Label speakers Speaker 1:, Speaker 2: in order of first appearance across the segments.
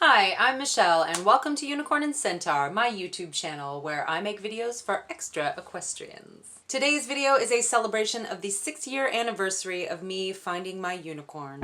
Speaker 1: Hi, I'm Michelle and welcome to Unicorn and Centaur, my YouTube channel where I make videos for extra equestrians. Today's video is a celebration of the 6-year anniversary of me finding my unicorn.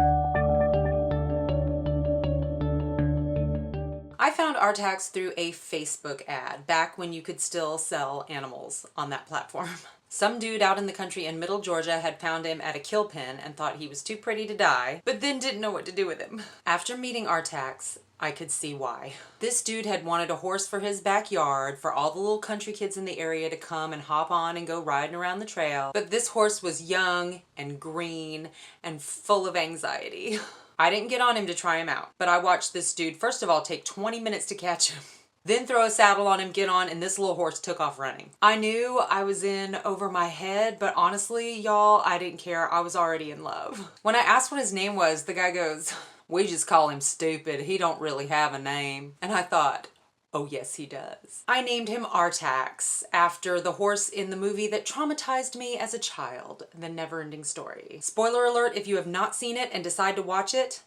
Speaker 1: I found Artax through a Facebook ad back when you could still sell animals on that platform. Some dude out in the country in middle Georgia had found him at a kill pen and thought he was too pretty to die, but then didn't know what to do with him. After meeting Artax, I could see why. This dude had wanted a horse for his backyard for all the little country kids in the area to come and hop on and go riding around the trail. But this horse was young and green and full of anxiety. I didn't get on him to try him out, but I watched this dude first of all take 20 minutes to catch him. Then throw a saddle on him, get on, and this little horse took off running. I knew I was in over my head, but honestly, y'all, I didn't care. I was already in love. When I asked what his name was, the guy goes, "We just call him Stupid. He don't really have a name." And I thought, oh yes he does. I named him Artax after the horse in the movie that traumatized me as a child, The Neverending Story. Spoiler alert if you have not seen it and decide to watch it,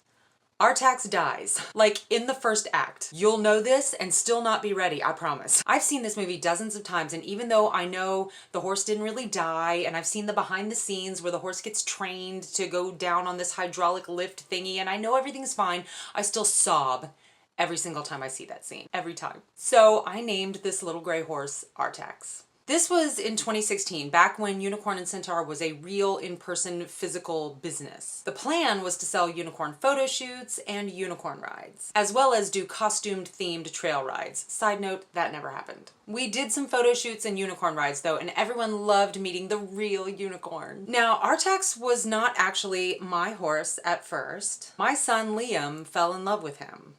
Speaker 1: Artax dies, like in the first act. You'll know this and still not be ready, I promise. I've seen this movie dozens of times, and even though I know the horse didn't really die, and I've seen the behind the scenes where the horse gets trained to go down on this hydraulic lift thingy, and I know everything's fine, I still sob every single time I see that scene. Every time. So I named this little gray horse Artax. This was in 2016, back when Unicorn and Centaur was a real in-person physical business. The plan was to sell unicorn photo shoots and unicorn rides, as well as do costumed themed trail rides. Side note, that never happened. We did some photo shoots and unicorn rides though, and everyone loved meeting the real unicorn. Now, Artax was not actually my horse at first. My son Liam fell in love with him,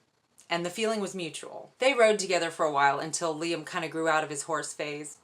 Speaker 1: and the feeling was mutual. They rode together for a while until Liam kind of grew out of his horse phase.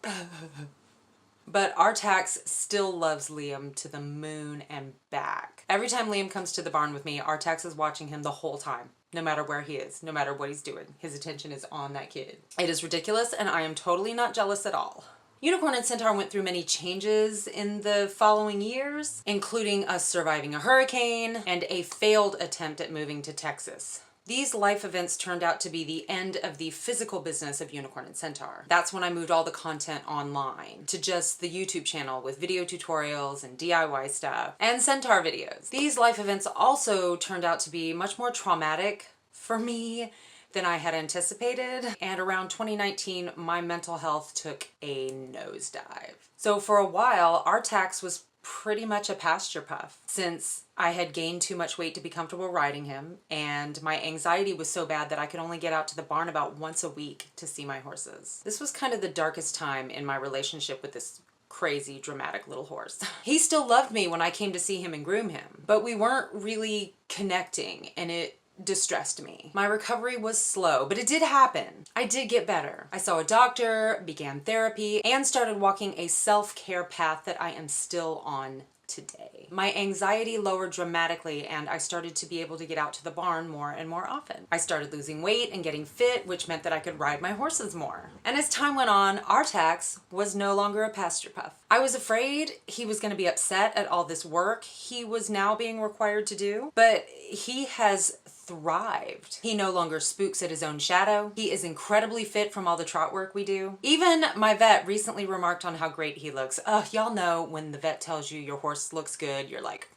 Speaker 1: But Artax still loves Liam to the moon and back. Every time Liam comes to the barn with me, Artax is watching him the whole time. No matter where he is, no matter what he's doing, his attention is on that kid. It is ridiculous, and I am totally not jealous at all. Unicorn and Centaur went through many changes in the following years, including us surviving a hurricane and a failed attempt at moving to Texas. These life events turned out to be the end of the physical business of Unicorn and Centaur. That's when I moved all the content online to just the YouTube channel with video tutorials and DIY stuff and Centaur videos. These life events also turned out to be much more traumatic for me than I had anticipated, and around 2019 my mental health took a nosedive. So for a while Artax was pretty much a pasture puff, since I had gained too much weight to be comfortable riding him, and my anxiety was so bad that I could only get out to the barn about once a week to see my horses. This was kind of the darkest time in my relationship with this crazy, dramatic little horse. He still loved me when I came to see him and groom him, but we weren't really connecting, and it distressed me. My recovery was slow, but it did happen. I did get better. I saw a doctor, began therapy, and started walking a self-care path that I am still on today. My anxiety lowered dramatically, and I started to be able to get out to the barn more and more often. I started losing weight and getting fit, which meant that I could ride my horses more. And as time went on, Artax was no longer a pasture puff. I was afraid he was going to be upset at all this work he was now being required to do, but he has thrived. He no longer spooks at his own shadow. He is incredibly fit from all the trot work we do. Even my vet recently remarked on how great he looks. Y'all know when the vet tells you your horse looks good, you're like,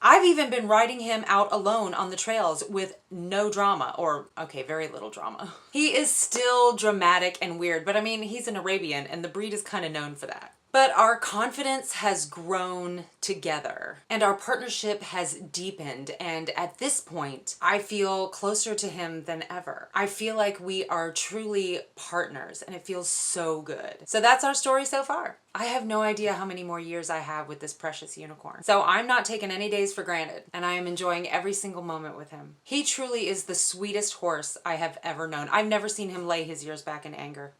Speaker 1: I've even been riding him out alone on the trails with no drama, or okay, very little drama. He is still dramatic and weird, but I mean, he's an Arabian and the breed is kind of known for that. But our confidence has grown together and our partnership has deepened, and at this point I feel closer to him than ever. I feel like we are truly partners and it feels so good. So that's our story so far. I have no idea how many more years I have with this precious unicorn. So I'm not taking any days for granted, and I am enjoying every single moment with him. He truly is the sweetest horse I have ever known. I've never seen him lay his ears back in anger.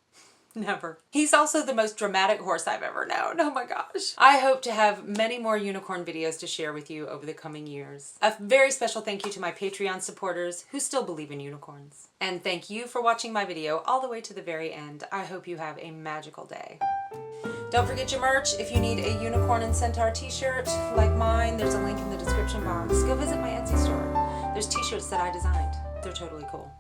Speaker 1: Never. He's also the most dramatic horse I've ever known. Oh my gosh. I hope to have many more unicorn videos to share with you over the coming years. A very special thank you to my Patreon supporters who still believe in unicorns. And thank you for watching my video all the way to the very end. I hope you have a magical day. Don't forget your merch. If you need a Unicorn and Centaur t-shirt like mine, there's a link in the description box. Go visit my Etsy store. There's t-shirts that I designed. They're totally cool.